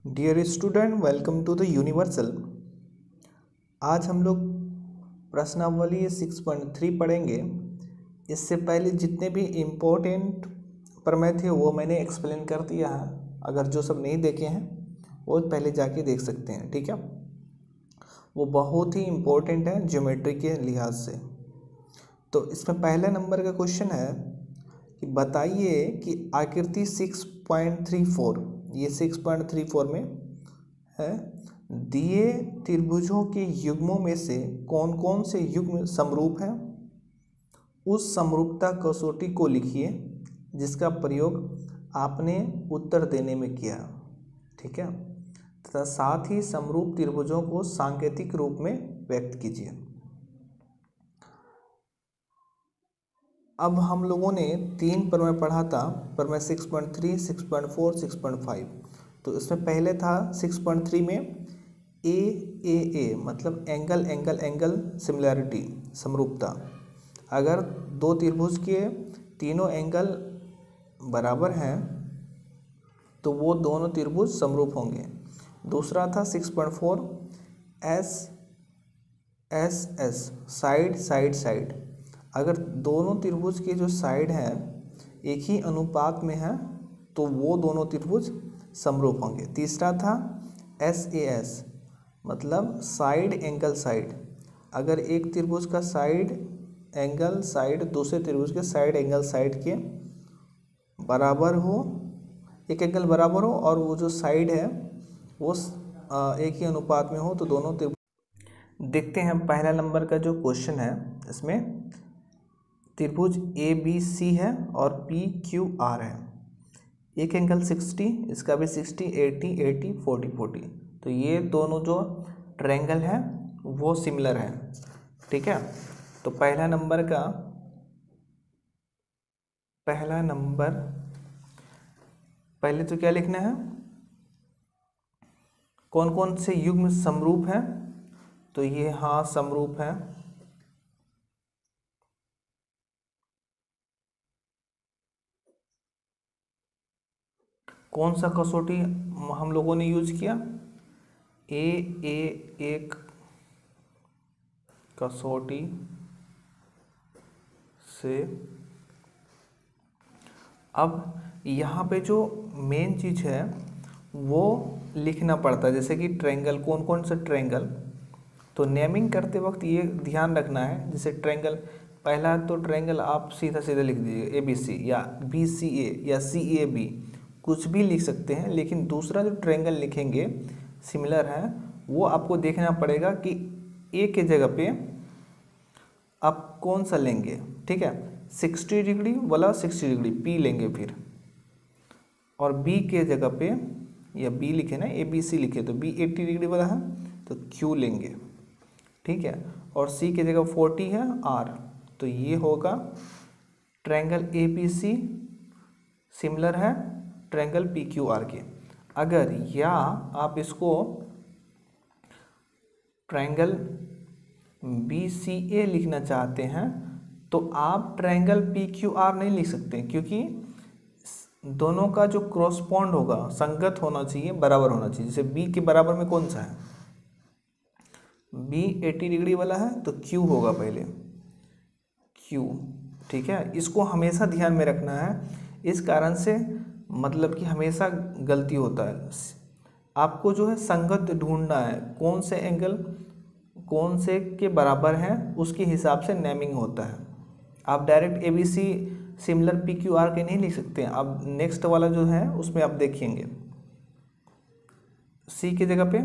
Dear student, welcome to the universal. आज हम लोग प्रश्नावली 6.3 पढ़ेंगे। इससे पहले जितने भी इम्पोर्टेंट प्रमेय थे वो मैंने एक्सप्लेन कर दिया है। अगर जो सब नहीं देखे हैं वो पहले जाके देख सकते हैं, ठीक है। वो बहुत ही इम्पोर्टेंट है ज्योमेट्री के लिहाज से। तो इसमें पहले नंबर का क्वेश्चन है कि बताइए कि आकृति 6.34, ये 6.34 में है, दिए त्रिभुजों के युग्मों में से कौन कौन से युग्म समरूप हैं। उस समरूपता कसौटी को लिखिए जिसका प्रयोग आपने उत्तर देने में किया, ठीक है। तथा साथ ही समरूप त्रिभुजों को सांकेतिक रूप में व्यक्त कीजिए। अब हम लोगों ने 3 प्रमेय पढ़ा था, प्रमेय 6.3, 6.4, 6.5। तो इसमें पहले था 6.3 में ए मतलब एंगल एंगल एंगल सिमिलैरिटी, समरूपता। अगर दो त्रिभुज के तीनों एंगल बराबर हैं तो वो दोनों त्रिभुज समरूप होंगे। दूसरा था 6.4 एस साइड साइड साइड। अगर दोनों त्रिभुज के जो साइड हैं एक ही अनुपात में हैं तो वो दोनों त्रिभुज समरूप होंगे। तीसरा था एस मतलब साइड एंगल साइड। अगर एक त्रिभुज का साइड एंगल साइड दूसरे त्रिभुज के साइड एंगल साइड के बराबर हो, एक एंगल बराबर हो और वो जो साइड है वो एक ही अनुपात में हो तो दोनों त्रिभुज। देखते हैं पहला नंबर का जो क्वेश्चन है, इसमें त्रिभुज ABC है और PQR है। एक एंगल 60, इसका भी 60, 80, 80, 40, 40। तो ये दोनों जो ट्रायंगल है वो सिमिलर है, ठीक है। तो पहला नंबर पहले तो क्या लिखना है, कौन कौन से युग्म समरूप हैं। तो ये हाँ समरूप है। कौन सा कसौटी हम लोगों ने यूज किया, एक कसौटी से। अब यहाँ पे जो मेन चीज़ है वो लिखना पड़ता है, जैसे कि ट्रायंगल, कौन कौन सा ट्रायंगल। तो नेमिंग करते वक्त ये ध्यान रखना है, जैसे ट्रायंगल पहला तो ट्रायंगल आप सीधा सीधा लिख दीजिए ABC या BCA या CAB, कुछ भी लिख सकते हैं। लेकिन दूसरा जो ट्रायंगल लिखेंगे सिमिलर है वो आपको देखना पड़ेगा कि A के जगह पे आप कौन सा लेंगे, ठीक है। 60 डिग्री वाला 60 डिग्री P लेंगे फिर, और B के जगह पे या B लिखे ना, ABC लिखे तो B 80 डिग्री वाला है तो Q लेंगे, ठीक है। और C की जगह 40 है R, तो ये होगा ट्रायंगल ABC सिमिलर है ट्रायंगल PQR के। अगर या आप इसको ट्रायंगल BCA लिखना चाहते हैं तो आप ट्रायंगल PQR नहीं लिख सकते, क्योंकि दोनों का जो क्रॉसपॉन्ड होगा संगत होना चाहिए, बराबर होना चाहिए। जैसे B के बराबर में कौन सा है, B 80 डिग्री वाला है तो Q होगा पहले, Q, ठीक है। इसको हमेशा ध्यान में रखना है। इस कारण से मतलब कि हमेशा गलती होता है। आपको जो है संगत ढूंढना है, कौन से एंगल कौन से के बराबर हैं उसके हिसाब से नेमिंग होता है। आप डायरेक्ट ABC सिमिलर PQR के नहीं लिख सकते हैं। अब नेक्स्ट वाला जो है उसमें आप देखेंगे C की जगह पे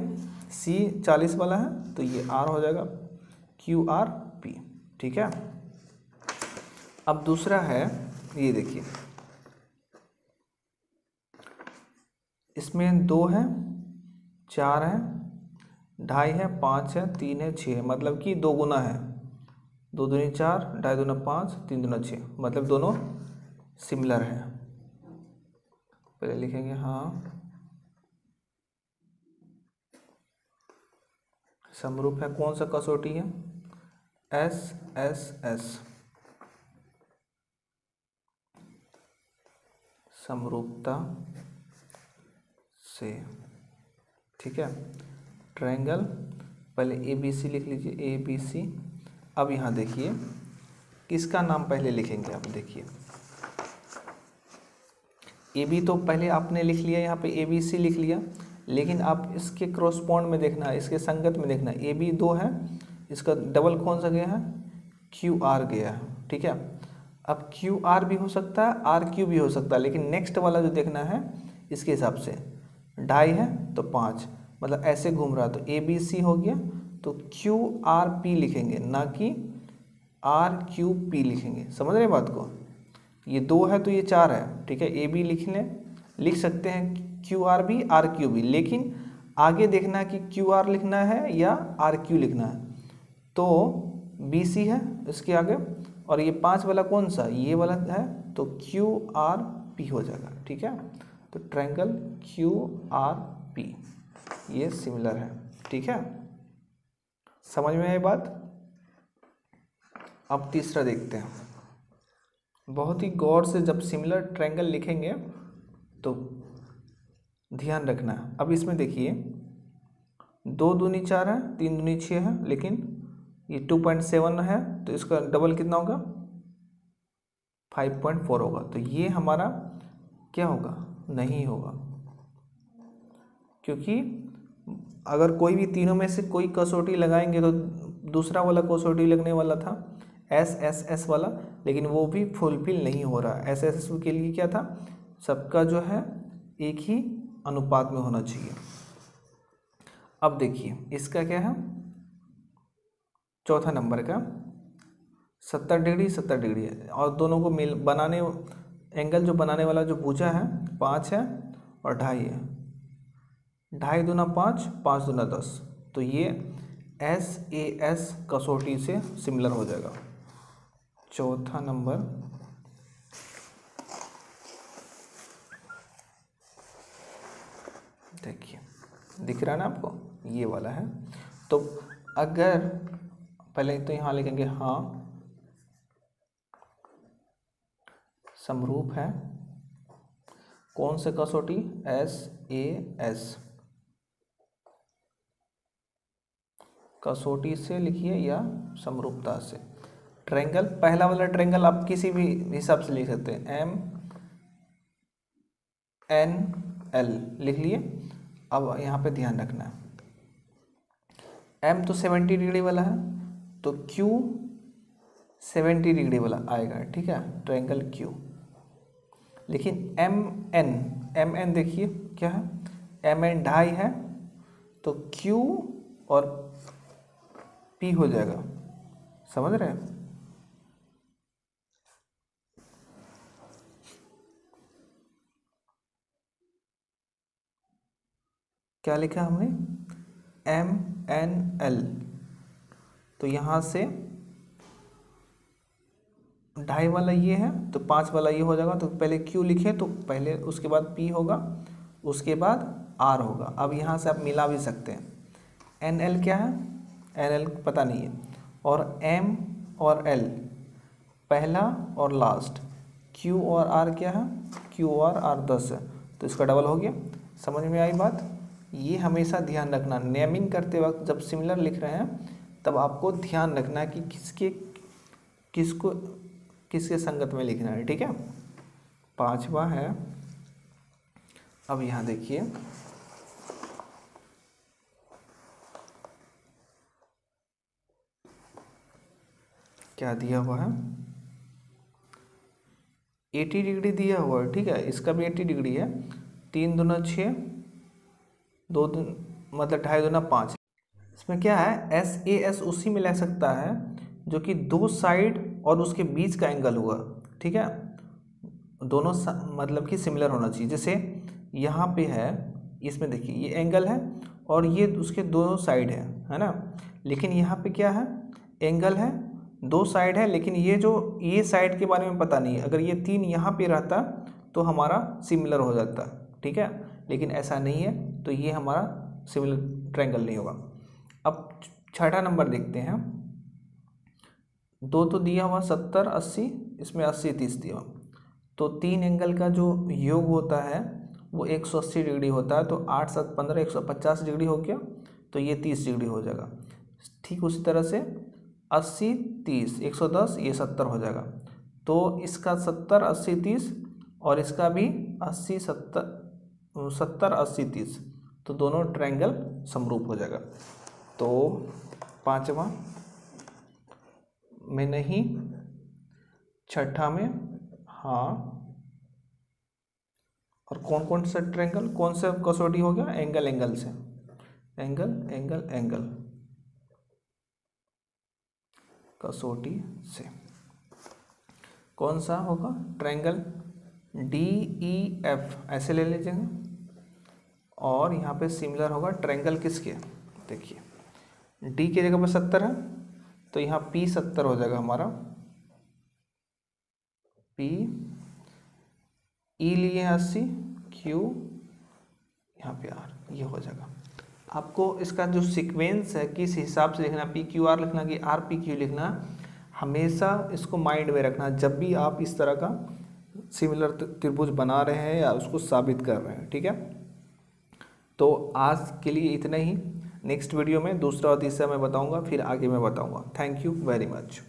C 40 वाला है तो ये R हो जाएगा QRP, ठीक है। अब दूसरा है, ये देखिए इसमें 2 है, 4 है, 2.5 है, 5 है, 3 है, 6 है, मतलब कि 2 गुना है। 2 दूनी 4, 2.5 दूना 5, 3 दूना 6, मतलब दोनों सिमिलर है। पहले लिखेंगे हाँ समरूप है। कौन सा कसौटी है, SSS समरूपता से। ठीक है। ट्रायंगल, पहले ए बी सी लिख लीजिए, ए बी सी। अब यहाँ देखिए किसका नाम पहले लिखेंगे, आप देखिए ए बी तो पहले आपने लिख लिया, यहाँ पे ए बी सी लिख लिया, लेकिन आप इसके क्रॉसपॉन्ड में देखना, इसके संगत में देखना, ए बी 2 है, इसका डबल कौन सा गया है, क्यू आर गया है, ठीक है। अब क्यू आर भी हो सकता है, आर क्यू भी हो सकता है, लेकिन नेक्स्ट वाला जो देखना है इसके हिसाब से 2.5 है तो 5, मतलब ऐसे घूम रहा है, तो ए बी सी हो गया, तो क्यू आर पी लिखेंगे, ना कि आर क्यू पी लिखेंगे। समझ रहे बात को, ये 2 है तो ये 4 है, ठीक है। ए बी लिख सकते हैं, क्यू आर भी, आर क्यू भी, लेकिन आगे देखना है कि क्यू आर लिखना है या आर क्यू लिखना है। तो बी सी है इसके आगे, और ये 5 वाला कौन सा, ये वाला है, तो क्यू आर पी हो जाएगा, ठीक है। तो ट्रायंगल क्यू आर पी ये सिमिलर है, ठीक है। समझ में आई बात। अब तीसरा देखते हैं। बहुत ही गौर से जब सिमिलर ट्रायंगल लिखेंगे तो ध्यान रखना है। अब इसमें देखिए 2 दूनी 4 है, 3 दूनी 6 है, लेकिन ये 2.7 है, तो इसका डबल कितना होगा, 5.4 होगा। तो ये हमारा क्या होगा, नहीं होगा, क्योंकि अगर कोई भी तीनों में से कोई कसौटी लगाएंगे तो दूसरा वाला कसौटी लगने वाला था एस वाला, लेकिन वो भी फुलफिल नहीं हो रहा। एस के लिए क्या था, सबका जो है एक ही अनुपात में होना चाहिए। अब देखिए इसका क्या है, चौथा नंबर का 70 डिग्री 70 डिग्री है, और दोनों को बनाने एंगल जो बनाने वाला जो भुजा है 5 है और 2.5 है, 2.5 दूना 5, 5 दूना 10, तो ये एस ए एस कसौटी से सिमिलर हो जाएगा। चौथा नंबर देखिए, दिख रहा है ना आपको, ये वाला है। तो अगर पहले तो यहाँ लिखेंगे हाँ समरूप है, कौन से कसौटी, एस ए एस कसौटी से लिखिए या समरूपता से। ट्रायंगल, पहला वाला ट्रायंगल आप किसी भी हिसाब से लिख सकते हैं, एम एन एल लिख लिए। अब यहाँ पे ध्यान रखना है, एम तो 70 डिग्री वाला है, तो क्यू 70 डिग्री वाला आएगा, ठीक है, ट्रायंगल क्यू। लेकिन एम एन देखिए क्या है, एम एन 2.5 है, तो क्यू और पी हो जाएगा। समझ रहे हैं, क्या लिखा हमने, एम एन एल, तो यहाँ से 2.5 वाला ये है, तो 5 वाला ये हो जाएगा। तो पहले क्यू लिखे, तो पहले उसके बाद पी होगा, उसके बाद आर होगा। अब यहाँ से आप मिला भी सकते हैं, एन एल क्या है, एन एल पता नहीं है, और एम और एल पहला और लास्ट, क्यू और आर क्या है, क्यू और आर 10 है, तो इसका डबल हो गया। समझ में आई बात। ये हमेशा ध्यान रखना, नेमिंग करते वक्त जब सिमिलर लिख रहे हैं तब आपको ध्यान रखना है कि किसके संगत में लिखना है, ठीक है। 5वां है, अब यहाँ देखिए क्या दिया हुआ है, 80 डिग्री दिया हुआ है, ठीक है, इसका भी 80 डिग्री है, 3 दूना 6, 2 मतलब 2.5 दूना 5। इसमें क्या है, एस ए एस उसी में ले सकता है जो कि 2 साइड और उसके बीच का एंगल हुआ, ठीक है, दोनों मतलब कि सिमिलर होना चाहिए। जैसे यहाँ पे है, इसमें देखिए ये एंगल है और ये उसके दोनों साइड है ना, लेकिन यहाँ पे क्या है, एंगल है, 2 साइड है, लेकिन ये साइड के बारे में पता नहीं। अगर ये 3 यहाँ पे रहता तो हमारा सिमिलर हो जाता, ठीक है, लेकिन ऐसा नहीं है, तो ये हमारा सिमिलर ट्रायंगल नहीं होगा। अब 6ठा नंबर देखते हैं। 2 तो दिया हुआ 70 80, इसमें 80 30 दिया हुआ, तो 3 एंगल का जो योग होता है वो 180 डिग्री होता है, तो 8 7 15 150 डिग्री हो गया, तो ये 30 डिग्री हो जाएगा। ठीक उसी तरह से 80 30 110 ये 70 हो जाएगा। तो इसका 70 80 30 और इसका भी 80 70 80 30, तो दोनों ट्रायंगल समरूप हो जाएगा। तो 5वां में नहीं, 6ठा में हाँ। और कौन कौन सा ट्रायंगल, कौन सा कसौटी हो गया, एंगल एंगल से, एंगल एंगल एंगल कसौटी से। कौन सा होगा, ट्रायंगल DEF ऐसे ले लीजिएगा। और यहाँ पे सिमिलर होगा ट्रायंगल किसके, देखिए D की जगह पर 70 है, तो यहाँ P 70 हो जाएगा हमारा, P E लिए 80, Q यहाँ पे R, ये हो जाएगा। आपको इसका जो सीक्वेंस है किस हिसाब से लिखना, PQR लिखना कि RPQ लिखना, हमेशा इसको माइंड में रखना जब भी आप इस तरह का सिमिलर त्रिभुज बना रहे हैं या उसको साबित कर रहे हैं। ठीक है, तो आज के लिए इतना ही। नेक्स्ट वीडियो में दूसरा और तीसरा मैं बताऊंगा, फिर आगे मैं बताऊंगा। Thank you very much.